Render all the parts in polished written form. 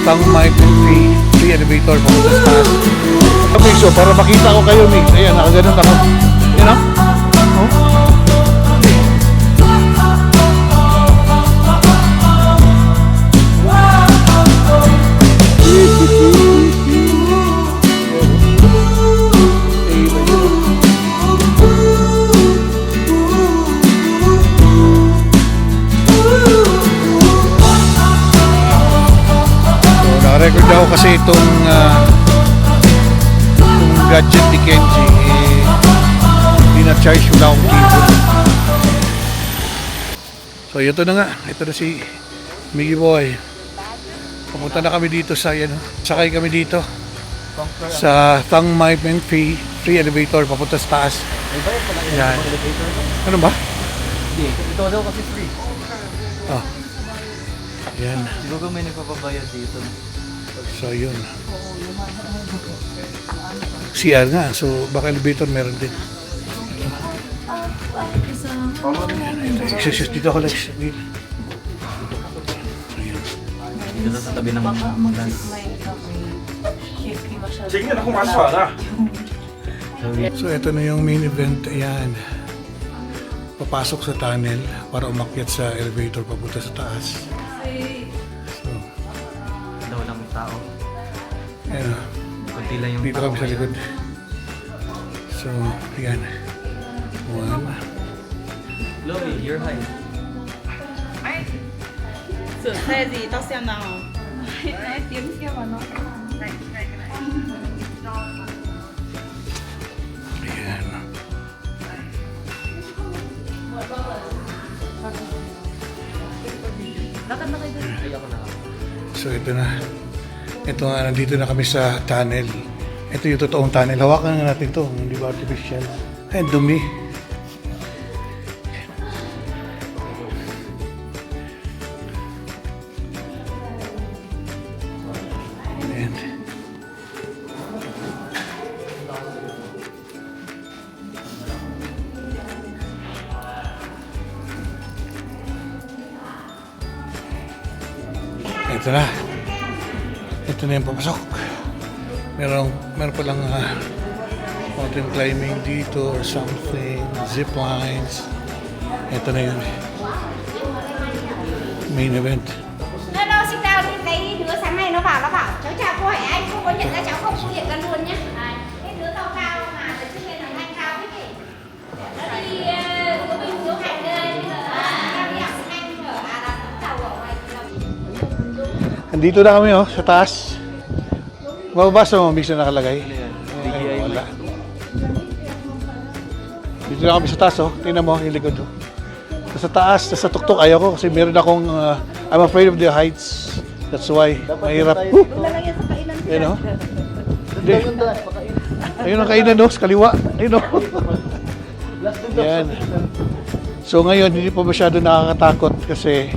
Tang may free elevator papunta sa taas. Okay, so para makita ko kayo, Mig. Ayan, nakaganon ako. Yan o. Oh. Record ako kasi itong gadget ni Kenji hindi na-charge, wala akong cable. So ito na nga, ito na si Miggy Boy. Pumunta na kami dito sa sakay kami dito sa Tang Mai Peng free elevator papunta sa taas. Yan. Ano ba? Hindi, ito daw kasi free. Oh. Yan. Siguro may nagpapabayad dito. So yun. CR nga, so baka elevator meron din. Exercise dito ako, Lex. Dito sa tabi ng Sige na, kumaswa na. So ito na yung main event. Ayan. Papasok sa tunnel para umakyat sa elevator papunta sa taas. So, daw lang tao. ayan. Kunti lang yung Dito tao. kami sa likod. So, ayan. One. Chloe, you're high. 准备自己到香港哦。来點先揾咯。 Ayan. So ito na. Ito nga, nandito na kami sa tunnel. Ito yung totoong tunnel. Hawakan nga natin to, hindi ba artificial. Ay, dumi. Ayan. Ito na. Ito na yung papasok. Meron palang mountain climbing dito or something. Zip lines. Ito na yun. Main event. Hello, xin chào đi. Cái đứa sáng nay nó vào nó bảo cháu chào cô Hải Anh, không có nhận ra cháu không, cô nhận ra luôn nhé. Cái đứa cao cao mà từ trước lên thằng Anh cao thế kì. Nó đi của mình xuống Hành đây. Nó đi học Anh ở tàu ở ngoài. Andito na kami sa taas. Mababasa mo, mix na nakalagay. DJI Wala. Dito na kami sa taas, tingnan mo, yung likod. Sa taas, sa tuktok, ayaw ko kasi meron akong, I'm afraid of the heights. That's why, mahirap. Ayun o. Ayun ang kainan sa kaliwa. Ayun o. Yan. So ngayon, hindi pa masyado nakakatakot kasi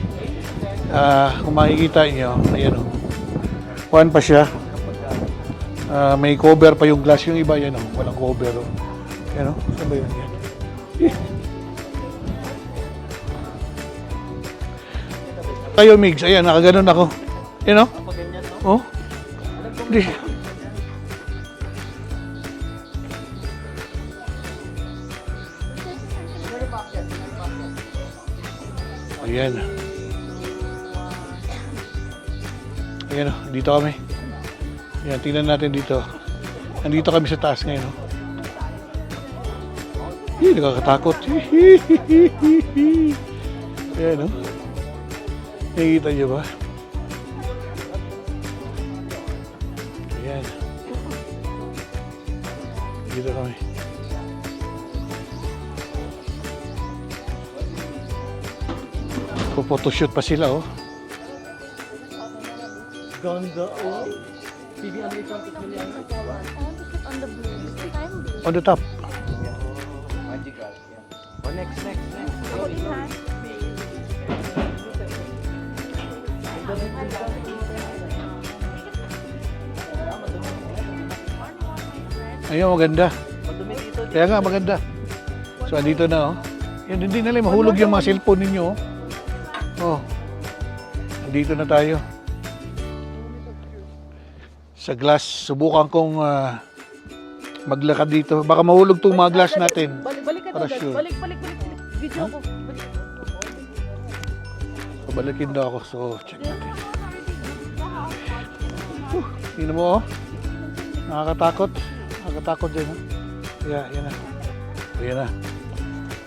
kung makikita nyo, ayan o. Kuhan pa siya. May cover pa yung glass. Yung iba, yan o. Walang cover o. Yan o. Saan ba yun? Yan. Kayo, Migs. Ayan, nakaganon ako. Yan o. Oh. Hindi. Ayan. Ayan o, dito kami. Ayan, tingnan natin dito. Nandito kami sa taas ngayon o. Nakakatakot. Ayan o. Nakikita niyo ba? Ayan. Dito kami. Photoshoot pa sila oh. Ganda, oh. TV on the front of Miliana. On the blue. On the top. Magical. Yeah. Oh, next. Ayun, maganda. Kaya nga, maganda. So, andito na, oh. Yan, hindi na lang mahulog yung mga cellphone ninyo, oh. Oh. Andito na tayo. sa glass. Subukan kong maglakad dito. Baka mahulog tong mga glass natin. Balik ka Para doon. sure. Balik. Video ko. Pabalikin daw ako. So, check natin. Tingnan mo, oh. Nakakatakot. Nakakatakot din, oh. Yeah, yan na. Yan na.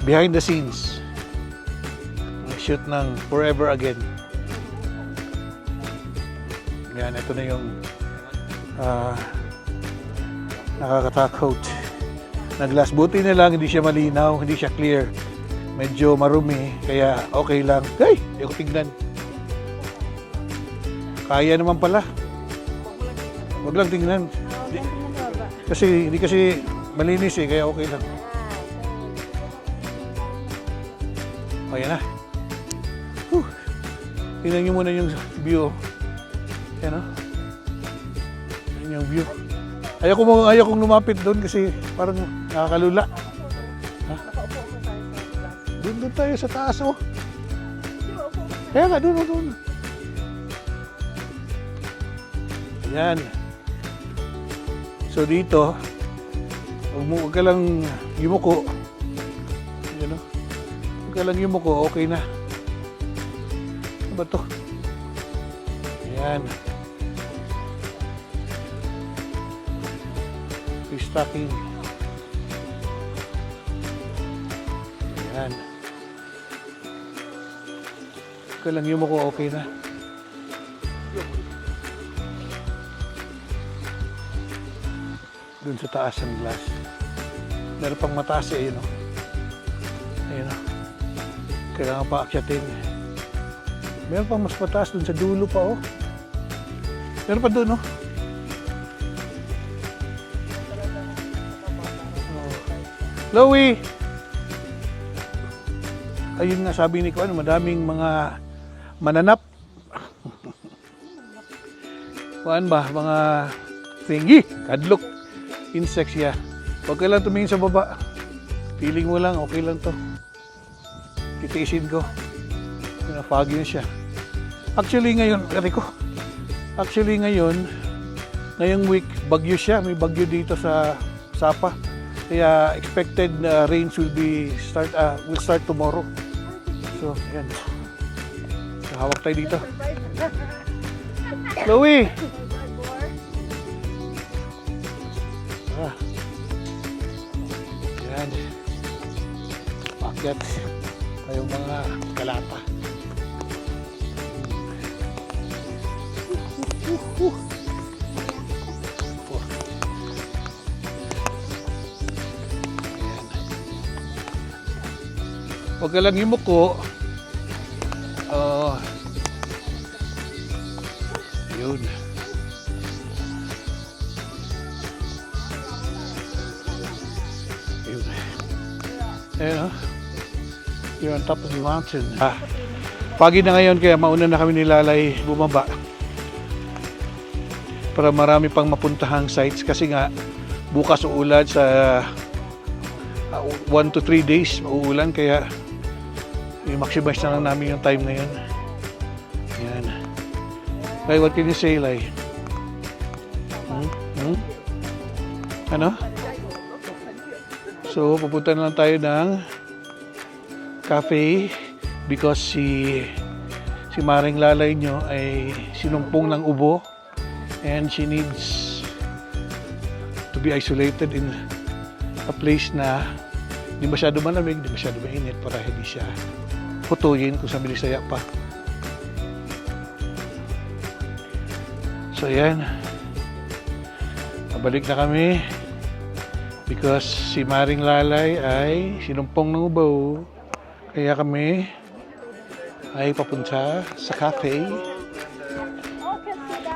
Behind the scenes. Shoot ng Forever Again. Yan, ito na yung nakakatakot na glass. Buti na lang, hindi siya malinaw, hindi siya clear. Medyo marumi, kaya okay lang. Ay, hindi ko tignan. Kaya naman pala. Huwag lang tingnan. Hindi kasi malinis eh, kaya okay lang. O, yan na. Tingnan nyo muna yung view. Yan, oh. Yan yung view. Ayaw kong lumapit doon kasi parang nakakalula. Ha? Doon tayo sa taas, oh. Kaya nga, doon. Yan. So dito, huwag ka lang yumuko. Yan, oh. Huwag ka lang yumuko, okay na. Ano ba ito? Ayan. Restocking. Ayan. Huwag ka lang yumuko, okay na. Doon sa taas ng glass. Meron pang mataas eh, yun o. Ayun o. Kailangan pa akyatin. Meron pang mas mataas doon sa dulo pa o. Meron pa doon o. Chloe! Ayun nga sabi ni Kuan, madaming mga mananap. Kuan ba? Mga thingy, kadlok. Insects ya. Huwag ka lang tumingin sa baba. Feeling mo lang, okay lang to. Titiisin ko. Foggy na siya. Actually ngayon, ngayong week, bagyo siya. May bagyo dito sa Sapa. Kaya expected na rains will start tomorrow. So, yan. Hawak tayo dito. Chloe! Yan. Pakyat tayong mga kalapa. Huwag ka lang yumuko. Yun. Yun. Ayan, oh. You're on top of the mountain. Pagi na ngayon kaya mauna na kami nilalay bumaba. Para marami pang mapuntahang sites kasi nga bukas uulan sa 1 to 3 days uulan kaya i-maximize na lang namin yung time na yun. Yan. Lai, what can you say, Lai? Ano? So, pupunta na lang tayo ng cafe because si Maring Lalay nyo ay sinumpong ng ubo and she needs to be isolated in a place na hindi masyado malamig, hindi masyado mainit para hindi siya putuyin kung sa Binisaya pa. So yan, pabalik na kami because si Maring Lalay ay sinumpong ng ubo kaya kami ay papunta sa cafe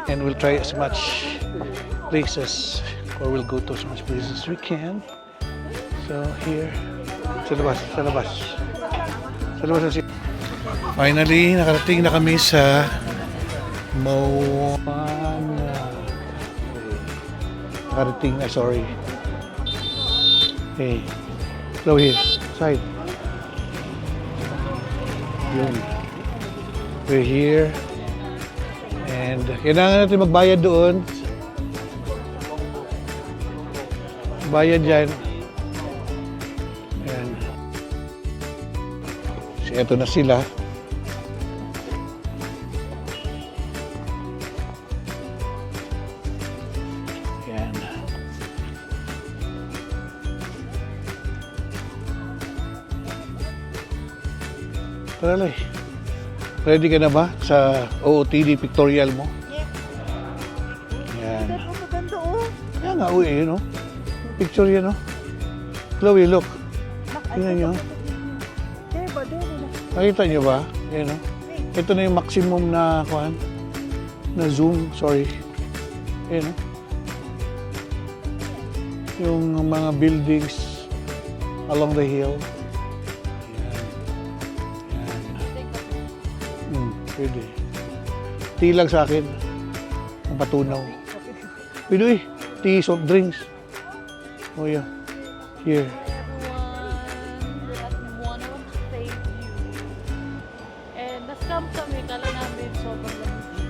and we'll try as much places or we'll go to as much places as we can. So here, sa labas. Finally, nakarating na kami sa Moana. Nakarating na, sorry. Hey, go here, side. Yun. We're here. And kailangan natin magbayad doon Bayan dyan. Ayan. So, eto na sila. Ayan. Tara, ready ka na ba sa OOTD pictorial mo? Yan. Maganda oh. Yan nga, uwi, no? Picture yan, no? Chloe, look. Tingnan nyo. Nakita nyo ba? Yan, no? Ito na yung maximum na, kuhan, na zoom, sorry. Yan, no? Yung mga buildings along the hill. Pwede. Tea lang sa akin. Ang patunaw. Pwede tea, soft drinks. Oh yeah. Here. Thank you. And na-scam kami, kala namin sobrang lamig.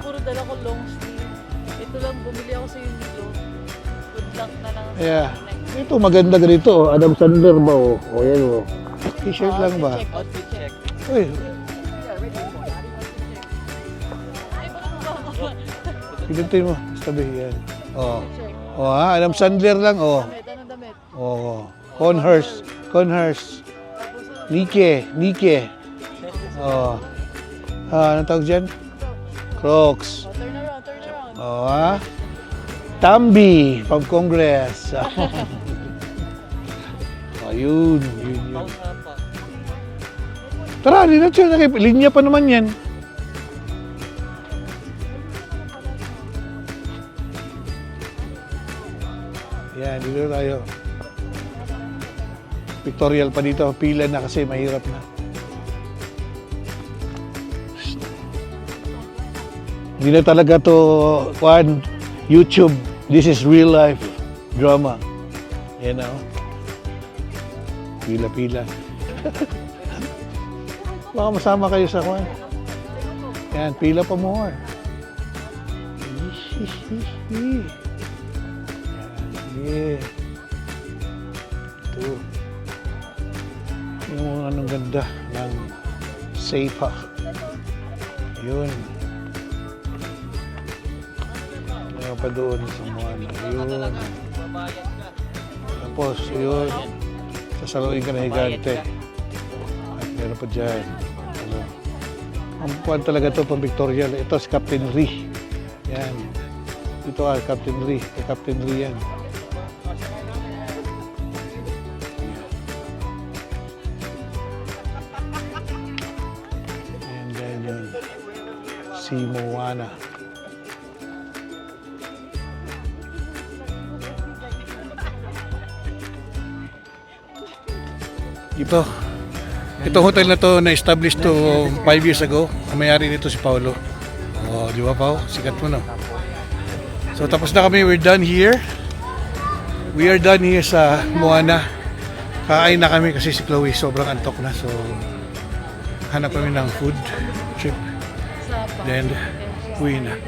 Puro dala ko long sleeve. Ito lang, bumili ako sa Uniqlo. Good luck na lang. Yeah. Ito maganda ganito. Adam Sandler ba? Oh, yan oh. T-shirt lang ba? Outfit check. Uy. Pinuntin mo. Tabi yan. Oh. Oh ha, Adam Sandler lang oh. Damit, anong damit? Oh. Converse. Converse. Nike. Nike. Oh. Ah, anong tawag dyan? Crocs. Oh, turn around, turn around. Oh ha. Tambi from Congress. Oh, yun. Tara, di na siya. Linya pa naman yan. Yan, dito tayo. Pictorial pa dito. Pila na kasi mahirap na. Hindi na talaga to kuhan, YouTube. This is real life drama. Yan o. Pila-pila. Baka masama kayo sa kuhan. Yan, pila pa more. Yeah. Ito. Yung anong ganda ng Seipa. Yun. Mayroon pa doon sa mga ano. Yun. Tapos, yun. Sasaluin ka na higante. At meron pa dyan. Ano. Ang puwan talaga ito pang Victorial. Ito si Captain Ri. Yan. Ito Captain Ri. Captain Ri yan. Si Moana. Ito hotel na to na-establish to 5 years ago. Ang may-ari nito si Paulo. Oh, di ba Pao? Sikat mo no. So tapos na kami, we're done here. We are done here sa Moana. Kain na kami kasi si Chloe sobrang antok na. So hanap kami ng food trip. Then, uwi na.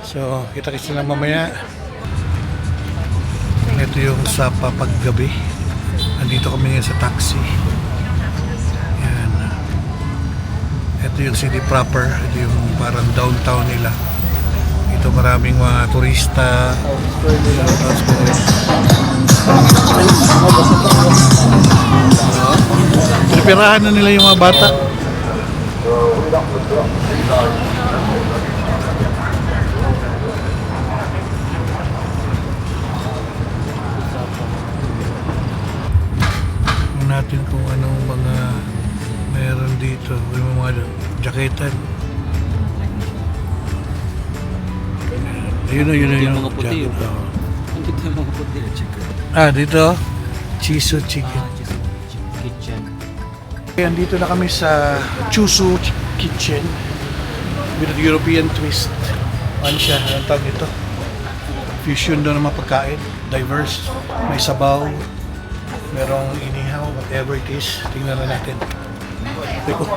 So, kita-kita lang mamaya. Ito yung sa papaggabi. Andito kami ngayon sa taxi. Yan. Ito yung city proper. Ito yung parang downtown nila. Ito maraming mga turista. Pinipirahan na nila yung mga bata. Natin kung anong mga meron dito, yung mga jaketan. Ayun yung mga puti. jacket. Andito yung mga puti. Ah, dito? Chisu Chicken. Kitchen. Andito na kami sa Chusu Kitchen with a European twist. Ano siya? Anong tawag ito? Fusion doon ng mga pagkain. Diverse. May sabaw. Merong inihaw. Whatever it is. Tingnan na natin. Teko.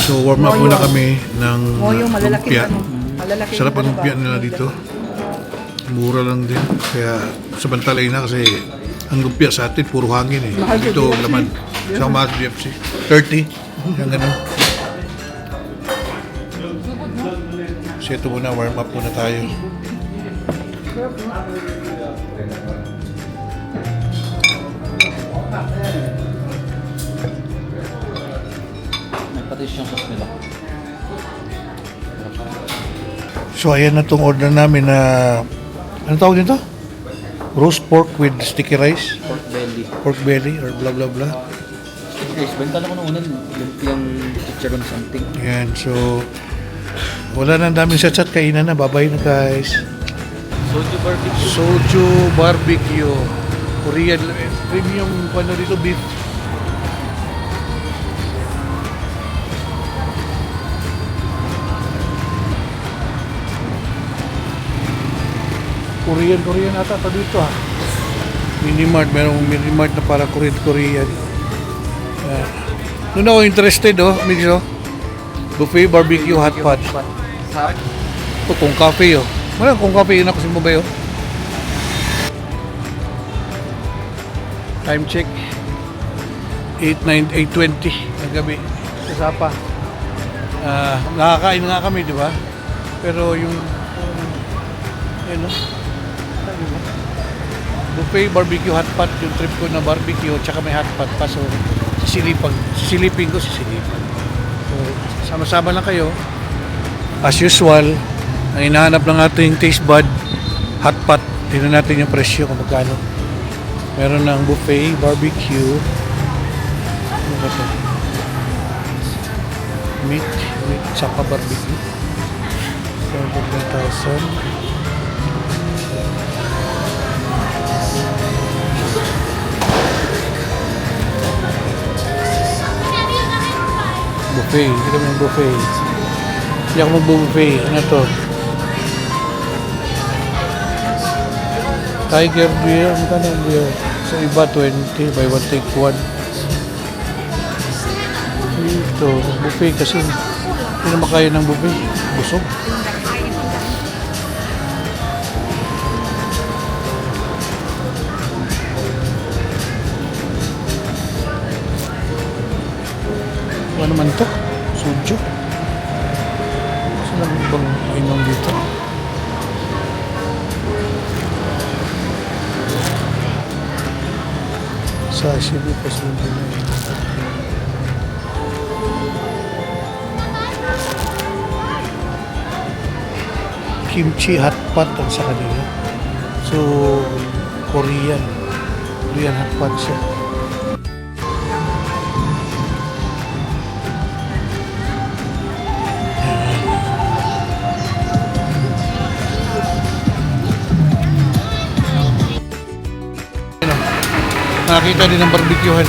So warm up muna kami ng malalaking lumpia. Malalaking Sarap ang lumpia nila dito. Mura lang din. Kaya samantalay na kasi ang lumpia sa atin puro hangin eh. Dito laman. Sa mahal BFC. 30. Yung ganun. So ito muna, warm up muna tayo. May patis yung sauce nila. So ayan na tong order namin na ano tawag dito? Roast pork with sticky rice, Pork belly. or blah blah blah. Guys, benta lang ko nung unan yung chicharon something. Ayan, so wala na, ang daming chat kainan na. Bye-bye na guys. Soju barbecue. Soju barbecue. Korean premium ano dito beef. Korean ata pa dito ha. Minimart, merong minimart na para Korean. Doon ako interested Mixo. Buffet barbecue hot pot. Ito kung cafe Wala kung cafe yun ako sa Mumbai Time check 8:20 ng gabi sa Sapa. Nakakain nga kami, di ba? Pero yung buffet barbecue hot pot, yung trip ko na barbecue tsaka may hot pot pa, so sisilipin ko. So sama-sama lang kayo as usual. Ang hinahanap ng ating taste bud, hot pot. Tingnan natin yung presyo kung magkano. Meron ng buffet barbecue. Ano ba ito? Meat tsaka barbecue. 7,000. Buffet, hindi kami ng buffet. Hindi ako mag-buffet. Ano to? Tiger beer, magkano ang beer? Sa iba, 20, buy one take one. Ito, buffet kasi hindi na makaya ng buffet. Busog. Ano naman ito? Soju. Saan lang bang inom dito? Sashimi pa soju na yun. Kimchi hot pot ang sa kanila. So, Korean hot pot siya. Nakakita din ng barbecuehan.